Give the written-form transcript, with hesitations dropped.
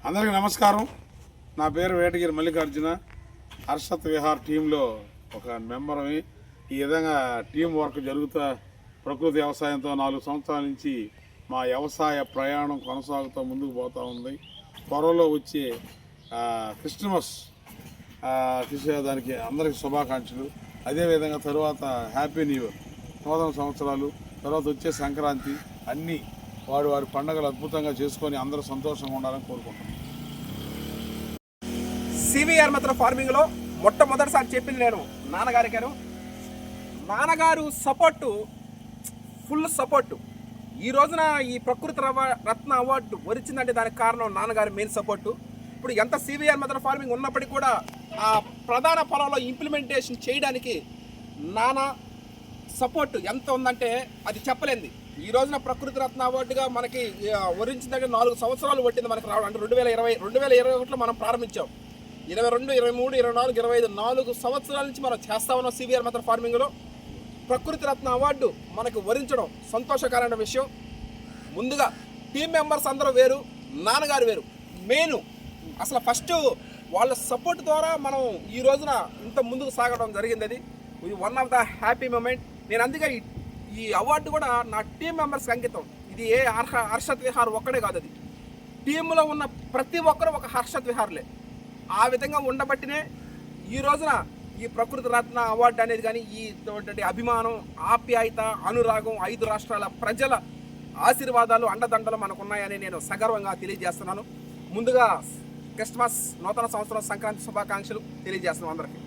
అందరికీ నమస్కారం. నా పేరు వేటగిరి మల్లికార్జున. హర్షత్ విహార్ టీంలో ఒక మెంబర్ని. ఈ విధంగా టీం వర్క్ జరుగుతా ప్రకృతి వ్యవసాయంతో 4 సంవత్సరాల నుంచి మా వ్యవసాయ ప్రయాణం కొనసాగుతూ ముందుకు పోతూ ఉంది. త్వరలో వచ్చే క్రిస్మస్ దానికి అందరికీ శుభాకాంక్షలు. అదేవిధంగా తర్వాత హ్యాపీ న్యూ ఇయర్, నూతన సంవత్సరాలు, తర్వాత వచ్చే సంక్రాంతి, అన్నీ వారి పండుగలు అద్భుతంగా చేసుకొని అందరూ సంతోషంగా ఉండాలని కోరుకుంటున్నాను. సివిఆర్ మెథడ్ ఫార్మింగ్లో మొట్టమొదటిసారి చెప్పింది నేను నాన్నగారికాను. నాన్నగారు సపోర్టు, ఫుల్ సపోర్టు. ఈ రోజున ఈ ప్రకృతి రత్న అవార్డు వచ్చిందంటే దానికి కారణం నాన్నగారి మెయిన్ సపోర్టు. ఇప్పుడు ఎంత సివిఆర్ మెథడ్ ఫార్మింగ్ ఉన్నప్పటికీ కూడా ఆ ప్రధాన పొలంలో ఇంప్లిమెంటేషన్ చేయడానికి నాన్న సపోర్టు ఎంత ఉందంటే అది చెప్పలేంది. ఈ రోజున ప్రకృతి రత్న అవార్డుగా మనకి వరించిందంటే 4 సంవత్సరాలు పట్టింది మనకు రావడం. అంటే 2021లో మనం ప్రారంభించాం. 22, 23, 24, 25 4 సంవత్సరాల నుంచి మనం చేస్తా ఉన్నాం సివిఆర్ మెథడ్ ఫార్మింగ్లో. ప్రకృతి రత్న అవార్డు మనకు వరించడం సంతోషకరమైన విషయం. ముందుగా టీం మెంబర్స్ అందరూ వేరు, నాన్నగారు వేరు. మెయిన్ అసలు ఫస్ట్ వాళ్ళ సపోర్ట్ ద్వారా మనం ఈ రోజున ఇంత ముందుకు సాగడం జరిగింది. అది one of the happy moment. నేను అందుకే ఈ అవార్డు కూడా నా టీం మెంబర్స్కి అంకితం. ఇది ఏ హర్షత్ విహార్ ఒక్కడే కాదు, అది టీంలో ఉన్న ప్రతి ఒక్కరు ఒక హర్షత్ విహార్లే. ఆ విధంగా ఉండబట్టినే ఈ రోజున ఈ ప్రకృతి రత్న అవార్డు అనేది కానీ ఈ అభిమానం, ఆప్యాయత, అనురాగం 5 రాష్ట్రాల ప్రజల ఆశీర్వాదాలు, అండదండలు మనకున్నాయని నేను సగర్వంగా తెలియజేస్తున్నాను. ముందుగా క్రిస్మస్, నూతన సంవత్సరం, సంక్రాంతి శుభాకాంక్షలు తెలియజేస్తున్నాం అందరికీ.